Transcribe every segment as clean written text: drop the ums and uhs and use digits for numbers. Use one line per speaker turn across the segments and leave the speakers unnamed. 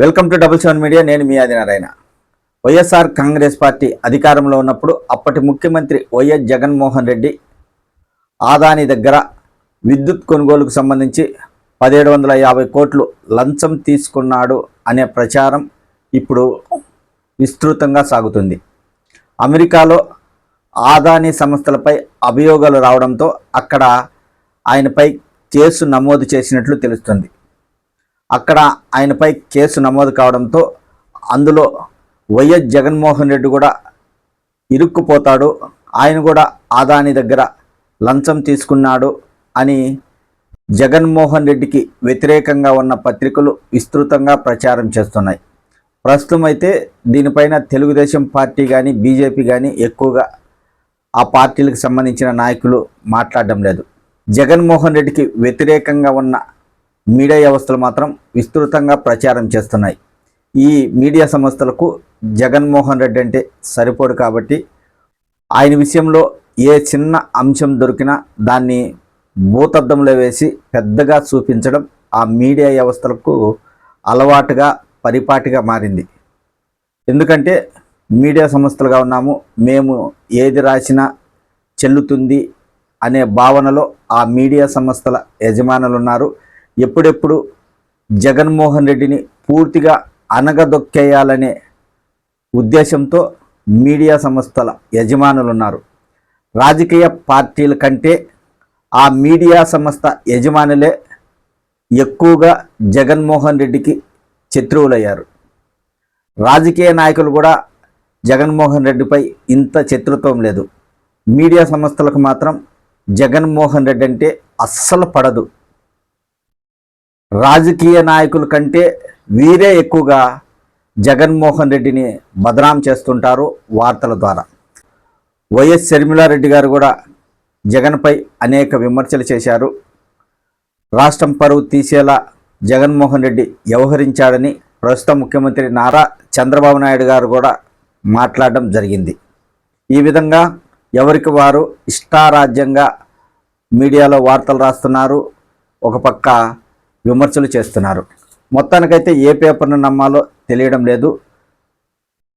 Welcome to double seven media. నేను మీ Adinarayana. YSR Congress party అధికారంలో ఉన్నప్పుడు అప్పటి ముఖ్యమంత్రి వైఎస్ జగన్మోహన్ రెడ్డి ఆదాని దగ్గర విద్యుత్ కొనుగోలుకు సంబంధించి 1750 కోట్లు లంచం తీసుకున్నాడు అనే ప్రచారం ఇప్పుడు విస్తృతంగా సాగుతుంది. అమెరికాలో ఆదాని సంస్థలపై అభియోగాలు రావడంతో అక్కడ ఆయనపై కేసు నమోదు చేసినట్లు తెలుస్తుంది. అక్కడ ఆయనపై కేసు నమోదు కావడంతో అందులో వైఎస్ జగన్మోహన్ రెడ్డి కూడా ఇరుక్కుపోతాడు, ఆయన కూడా ఆదాని దగ్గర లంచం తీసుకున్నాడు అని జగన్మోహన్ రెడ్డికి వ్యతిరేకంగా ఉన్న పత్రికలు విస్తృతంగా ప్రచారం చేస్తున్నాయి. ప్రస్తుతం అయితే దీనిపైన తెలుగుదేశం పార్టీ కానీ బీజేపీ కానీ ఎక్కువగా ఆ పార్టీలకు సంబంధించిన నాయకులు మాట్లాడడం లేదు. జగన్మోహన్ రెడ్డికి వ్యతిరేకంగా ఉన్న మీడియా వ్యవస్థలు మాత్రం విస్తృతంగా ప్రచారం చేస్తున్నాయి. ఈ మీడియా సంస్థలకు జగన్మోహన్ రెడ్డి అంటే సరిపోడు కాబట్టి ఆయన విషయంలో ఏ చిన్న అంశం దొరికినా దాన్ని భూతద్దంలో వేసి పెద్దగా చూపించడం ఆ మీడియా వ్యవస్థలకు అలవాటుగా పరిపాటిగా మారింది. ఎందుకంటే మీడియా సంస్థలుగా ఉన్నాము, మేము ఏది రాసినా చెల్లుతుంది అనే భావనలో ఆ మీడియా సంస్థల యజమానులు ఉన్నారు. ఎప్పుడెప్పుడు జగన్మోహన్ రెడ్డిని పూర్తిగా అనగదొక్కేయాలనే ఉద్దేశంతో మీడియా సంస్థల యజమానులు ఉన్నారు. రాజకీయ పార్టీల కంటే ఆ మీడియా సంస్థ యజమానులే ఎక్కువగా జగన్మోహన్ రెడ్డికి శత్రువులయ్యారు. రాజకీయ నాయకులు కూడా జగన్మోహన్ రెడ్డిపై ఇంత శత్రుత్వం లేదు. మీడియా సంస్థలకు మాత్రం జగన్మోహన్ రెడ్డి అంటే అస్సలు పడదు. రాజకీయ నాయకుల కంటే వీరే ఎక్కువగా జగన్మోహన్ రెడ్డిని బదనాం చేస్తుంటారు వార్తల ద్వారా. వైఎస్ షర్మిలారెడ్డి గారు కూడా జగన్పై అనేక విమర్శలు చేశారు. రాష్ట్రం పరువు తీసేలా జగన్మోహన్ రెడ్డి వ్యవహరించాడని ప్రస్తుత ముఖ్యమంత్రి నారా చంద్రబాబు నాయుడు గారు కూడా మాట్లాడడం జరిగింది. ఈ విధంగా ఎవరికి వారు ఇష్టారాజ్యంగా మీడియాలో వార్తలు రాస్తున్నారు, ఒక పక్క విమర్శలు చేస్తున్నారు. మొత్తానికైతే ఏ పేపర్ను నమ్మాలో తెలియడం లేదు.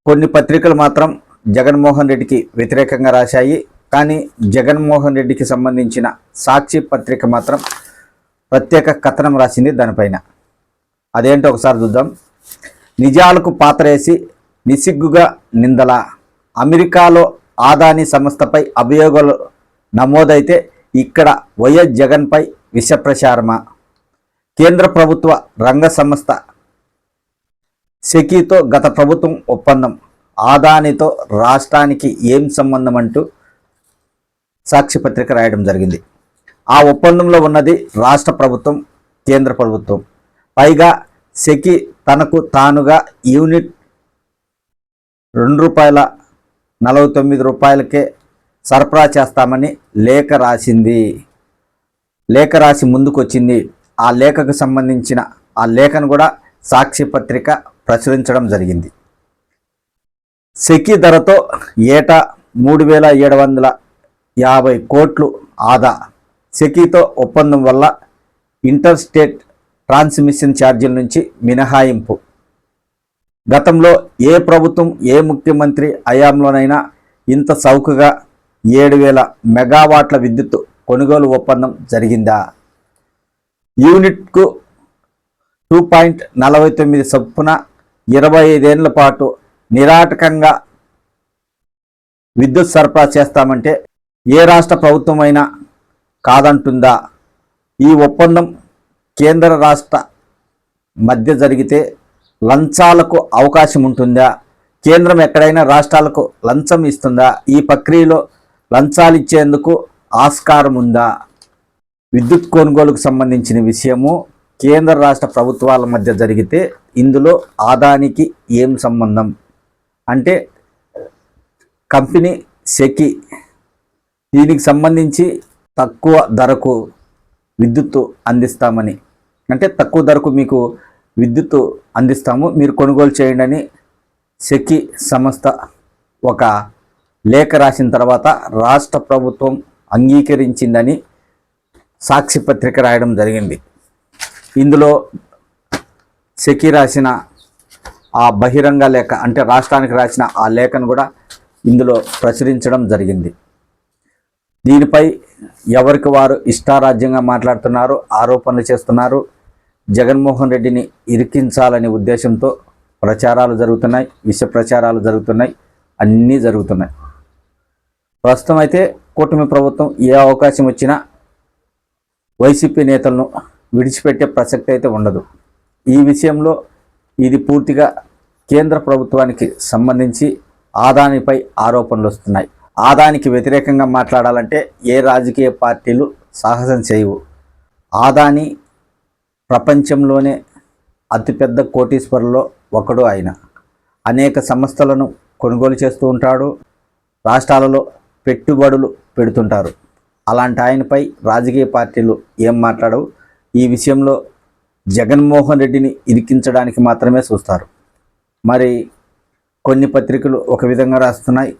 కొన్ని పత్రికలు మాత్రం జగన్మోహన్ రెడ్డికి వ్యతిరేకంగా రాశాయి, కానీ జగన్మోహన్ రెడ్డికి సంబంధించిన సాక్షి పత్రిక మాత్రం ప్రత్యేక కథనం రాసింది దానిపైన. అదేంటో ఒకసారి చూద్దాం. నిజాలకు పాతరేసి నిసిగ్గుగా నిందల. అమెరికాలో ఆదాని సంస్థపై అభియోగాలు నమోదైతే ఇక్కడ వైఎస్ జగన్పై విషప్రచారమా? కేంద్ర ప్రభుత్వ రంగ సంస్థ సెకీతో గత ప్రభుత్వం ఒప్పందం, ఆదానితో రాష్ట్రానికి ఏం సంబంధం అంటూ సాక్షి పత్రిక రాయడం జరిగింది. ఆ ఒప్పందంలో ఉన్నది రాష్ట్ర ప్రభుత్వం, కేంద్ర ప్రభుత్వం. పైగా సెకీ తనకు తానుగా యూనిట్ ₹2.49కే సరఫరా చేస్తామని లేఖ రాసింది. లేఖ రాసి ముందుకొచ్చింది. ఆ లేఖకు సంబంధించిన ఆ లేఖను కూడా సాక్షి పత్రిక ప్రచురించడం జరిగింది. సెకీ ధరతో ఏటా 3750 కోట్లు ఆదా. సెకీతో ఒప్పందం వల్ల ఇంటర్ స్టేట్ ట్రాన్స్మిషన్ ఛార్జీల నుంచి మినహాయింపు. గతంలో ఏ ప్రభుత్వం ఏ ముఖ్యమంత్రి హయాంలోనైనా ఇంత చౌకగా 7000 మెగావాట్ల విద్యుత్ కొనుగోలు ఒప్పందం జరిగిందా? యూనిట్కు 2.49 చొప్పున 25 ఏళ్ల పాటు నిరాటకంగా విద్యుత్ సరఫరా చేస్తామంటే ఏ రాష్ట్ర ప్రభుత్వం అయినా కాదంటుందా? ఈ ఒప్పందం కేంద్ర రాష్ట్ర మధ్య జరిగితే లంచాలకు అవకాశం ఉంటుందా? కేంద్రం ఎక్కడైనా రాష్ట్రాలకు లంచం ఇస్తుందా? ఈ ప్రక్రియలో లంచాలు ఇచ్చేందుకు ఆస్కారం ఉందా? విద్యుత్ కొనుగోలుకు సంబంధించిన విషయము కేంద్ర రాష్ట్ర ప్రభుత్వాల మధ్య జరిగితే ఇందులో ఆదానికి ఏం సంబంధం అంటే కంపెనీ సెకీ దీనికి సంబంధించి తక్కువ ధరకు విద్యుత్తు అందిస్తామని, అంటే తక్కువ ధరకు మీకు విద్యుత్తు అందిస్తాము, మీరు కొనుగోలు చేయండి అని సెకీ సంస్థ ఒక లేఖ రాసిన తర్వాత రాష్ట్ర ప్రభుత్వం అంగీకరించిందని సాక్షి పత్రిక రాయడం జరిగింది. ఇందులో సెకీ రాసిన ఆ బహిరంగ లేఖ అంటే రాష్ట్రానికి రాసిన ఆ లేఖను కూడా ఇందులో ప్రచురించడం జరిగింది. దీనిపై ఎవరికి వారు ఇష్టారాజ్యంగా మాట్లాడుతున్నారు, ఆరోపణలు చేస్తున్నారు. జగన్మోహన్ రెడ్డిని ఇరికించాలనే ఉద్దేశంతో ప్రచారాలు జరుగుతున్నాయి, విష ప్రచారాలు జరుగుతున్నాయి, అన్నీ జరుగుతున్నాయి. ప్రస్తుతం అయితే కూటమి ప్రభుత్వం ఏ అవకాశం వచ్చినా వైసీపీ నేతలను విడిచిపెట్టే ప్రసక్తి అయితే ఉండదు. ఈ విషయంలో ఇది పూర్తిగా కేంద్ర ప్రభుత్వానికి సంబంధించి ఆదానిపై ఆరోపణలు వస్తున్నాయి. ఆదానికి వ్యతిరేకంగా మాట్లాడాలంటే ఏ రాజకీయ పార్టీలు సాహసం చేయవు. ఆదాని ప్రపంచంలోనే అతిపెద్ద కోటీశ్వరుల్లో ఒకడు ఆయన. అనేక సంస్థలను కొనుగోలు చేస్తూ ఉంటాడు, రాష్ట్రాలలో పెట్టుబడులు పెడుతుంటారు. అలాంటి ఆయనపై రాజకీయ పార్టీలు ఏం మాట్లాడవు. ఈ విషయంలో జగన్మోహన్ రెడ్డిని ఇరికించడానికి మాత్రమే చూస్తారు. మరి కొన్ని పత్రికలు ఒక విధంగా రాస్తున్నాయి,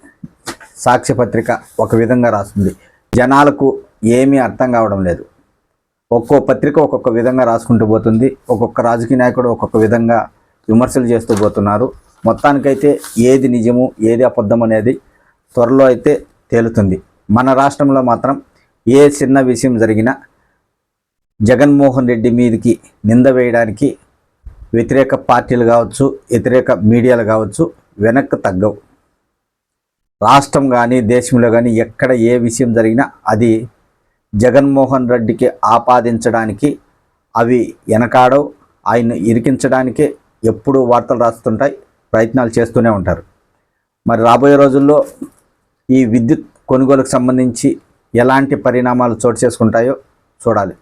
సాక్షి పత్రిక ఒక విధంగా రాస్తుంది. జనాలకు ఏమీ అర్థం కావడం లేదు. ఒక్కో పత్రిక ఒక్కొక్క విధంగా రాసుకుంటూ పోతుంది, ఒక్కొక్క రాజకీయ నాయకుడు ఒక్కొక్క విధంగా విమర్శలు చేస్తూ పోతున్నారు. మొత్తానికైతే ఏది నిజము ఏది అబద్ధం అనేది త్వరలో అయితే తేలుతుంది. మన రాష్ట్రంలో మాత్రం ఏ చిన్న విషయం జరిగినా జగన్మోహన్ రెడ్డి మీదకి నింద వేయడానికి వ్యతిరేక పార్టీలు కావచ్చు, వ్యతిరేక మీడియాలు కావచ్చు వెనక్కి తగ్గవు. రాష్ట్రం కానీ దేశంలో కానీ ఎక్కడ ఏ విషయం జరిగినా అది జగన్మోహన్ రెడ్డికి ఆపాదించడానికి అవి వెనకాడవు. ఆయన్ని ఇరికించడానికే ఎప్పుడూ వార్తలు రాస్తుంటాయి, ప్రయత్నాలు చేస్తూనే ఉంటారు. మరి రాబోయే రోజుల్లో ఈ విద్యుత్ కొనుగోలుకు సంబంధించి ఎలాంటి పరిణామాలు చోటు చేసుకుంటాయో చూడాలి.